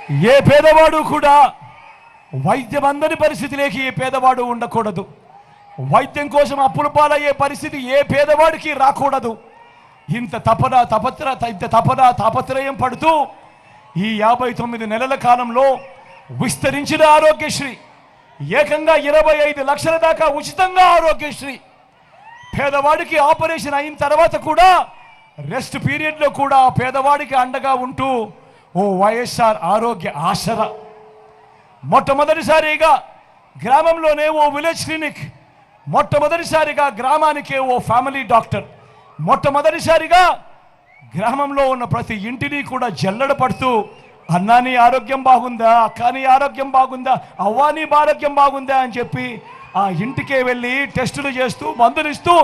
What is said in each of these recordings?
ఏ పేదవాడు కూడా వైద్యం అందని పరిస్థితిలోకి ఏ పేదవాడు ఉండకూడదు. వైద్యం కోసం అప్పుల పాలయ్యే పరిస్థితి ఏ పేదవాడికి రాకూడదు. ఇంత తాపత్రయం పడుతూ ఈ 59 నెలల కాలంలో విస్తరించిన ఆరోగ్యశ్రీ, ఏకంగా 25 లక్షల దాకా ఉచితంగా ఆరోగ్యశ్రీ, పేదవాడికి ఆపరేషన్ అయిన తర్వాత కూడా రెస్ట్ పీరియడ్లో కూడా పేదవాడికి అండగా ఉంటూ ఓ వైఎస్ఆర్ ఆరోగ్య ఆసరా. మొట్టమొదటిసారిగా గ్రామంలోనే ఓ విలేజ్ క్లినిక్, మొట్టమొదటిసారిగా గ్రామానికే ఓ ఫ్యామిలీ డాక్టర్, మొట్టమొదటిసారిగా గ్రామంలో ఉన్న ప్రతి ఇంటిని కూడా జల్లెడ పడుతూ అన్నా నీ ఆరోగ్యం బాగుందా, అక్క నీ ఆరోగ్యం బాగుందా, అవ్వా నీ ఆరోగ్యం బాగుందా అని చెప్పి ఆ ఇంటికే వెళ్ళి టెస్టులు చేస్తూ మందులిస్తూ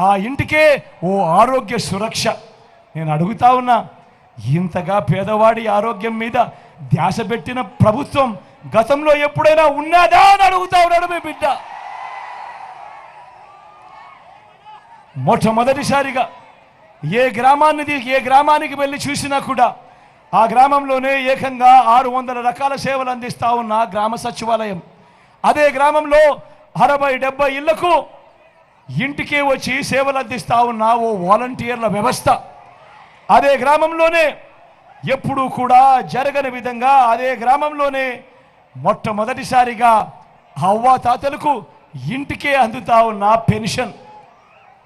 ఆ ఇంటికే ఓ ఆరోగ్య సురక్ష. నేను అడుగుతా ఉన్నా, ఇంతగా పేదవాడి ఆరోగ్యం మీద ధ్యాస పెట్టిన ప్రభుత్వం గతంలో ఎప్పుడైనా ఉన్నదా అని అడుగుతా ఉన్నాడు మీ బిడ్డ. మొట్టమొదటిసారిగా ఏ గ్రామానికి వెళ్ళి చూసినా కూడా ఆ గ్రామంలోనే ఏకంగా 600 రకాల సేవలు అందిస్తా ఉన్న గ్రామ సచివాలయం. అదే గ్రామంలో 60-70 ఇళ్లకు ఇంటికే వచ్చి సేవలు అందిస్తా ఉన్న ఓ వాలంటీర్ల వ్యవస్థ. అదే గ్రామంలోనే ఎప్పుడూ కూడా జరగని విధంగా అదే గ్రామంలోనే మొట్టమొదటిసారిగా అవ్వాతాతలకు ఇంటికే అందుతా ఉన్న పెన్షన్,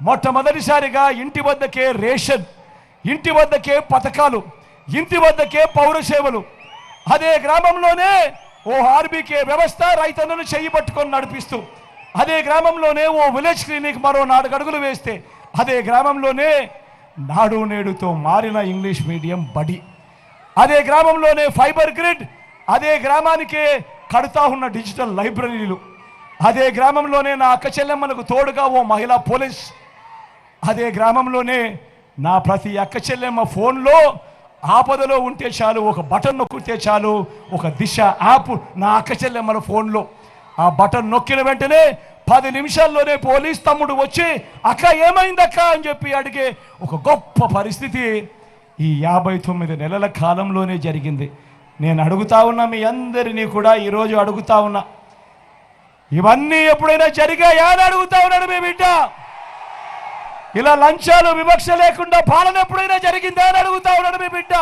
మొట్టమొదటిసారిగా ఇంటి వద్దకే రేషన్, ఇంటి వద్దకే పథకాలు, ఇంటి వద్దకే పౌర సేవలు. అదే గ్రామంలోనే ఓ ఆర్బీకే వ్యవస్థ రైతన్నను చెయ్యి పట్టుకొని నడిపిస్తూ, అదే గ్రామంలోనే ఓ విలేజ్ క్లినిక్ మరో 4 అడుగులు వేస్తే, అదే గ్రామంలోనే నాడు నేడుతో మారిన ఇంగ్లీష్ మీడియం బడి, అదే గ్రామంలోనే ఫైబర్ గ్రిడ్, అదే గ్రామానికే కడుతా ఉన్న డిజిటల్ లైబ్రరీలు, అదే గ్రామంలోనే నా అక్క చెల్లెమ్మలకు తోడుగా ఓ మహిళా పోలీస్, అదే గ్రామంలోనే నా ప్రతి అక్క చెల్లెమ్మ ఫోన్లో ఆపదలో ఉంటే చాలు ఒక బటన్ నొక్కితే చాలు ఒక దిశ యాప్ నా అక్క చెల్లెమ్మల ఫోన్లో, ఆ బటన్ నొక్కిన వెంటనే 10 నిమిషాల్లోనే పోలీస్ తమ్ముడు వచ్చి అక్క ఏమైందక్క అని చెప్పి అడిగే ఒక గొప్ప పరిస్థితి ఈ 59 నెలల కాలంలోనే జరిగింది. నేను అడుగుతా ఉన్నా మీ అందరినీ కూడా ఈరోజు అడుగుతా ఉన్నా, ఇవన్నీ ఎప్పుడైనా జరిగాయా అని అడుగుతా ఉన్నాడు మీ బిడ్డ. ఇలా లంచాలు వివక్ష లేకుండా పాలన ఎప్పుడైనా జరిగిందా అని అడుగుతా ఉన్నాడు మీ బిడ్డ.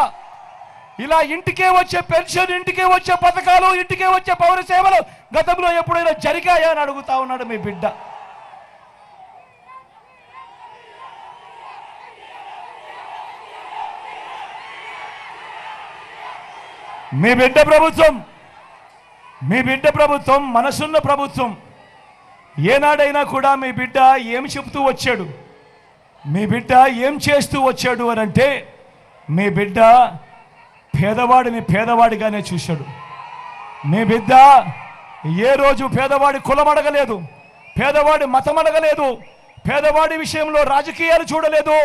ఇలా ఇంటికే వచ్చే పెన్షన్, ఇంటికే వచ్చే పథకాలు, ఇంటికే వచ్చే పౌర సేవలు గతంలో ఎప్పుడైనా జరిగాయా అని అడుగుతా ఉన్నాడు మీ బిడ్డ. మీ బిడ్డ ప్రభుత్వం మనసున్న ప్రభుత్వం. ఏనాడైనా కూడా మీ బిడ్డ ఏం చెబుతూ వచ్చాడు, మీ బిడ్డ ఏం చేస్తూ వచ్చాడు అని అంటే, మీ బిడ్డ పేదవాడిని పేదవాడిగానే చూశాడు. మీ బిడ్డ ఏ రోజు పేదవాడి కులం అడగలేదు, పేదవాడి మతం అడగలేదు, పేదవాడి విషయంలో రాజకీయాలు చూడలేదు,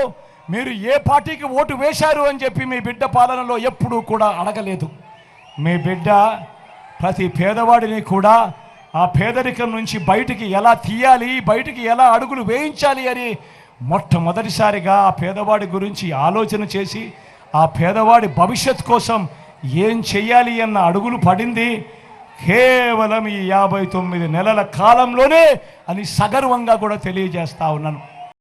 మీరు ఏ పార్టీకి ఓటు వేశారు అని చెప్పి మీ బిడ్డ పాలనలో ఎప్పుడూ కూడా అడగలేదు. మీ బిడ్డ ప్రతి పేదవాడిని కూడా ఆ పేదరికం నుంచి బయటికి ఎలా తీయాలి, బయటికి ఎలా అడుగులు వేయించాలి అని మొట్టమొదటిసారిగా ఆ పేదవాడి గురించి ఆలోచన చేసి ఆ పేదవాడి భవిష్యత్ కోసం ఏం చెయ్యాలి అన్న అడుగులు పడింది కేవలం ఈ 59 నెలల కాలంలోనే అని సగర్వంగా కూడా తెలియజేస్తా ఉన్నాను.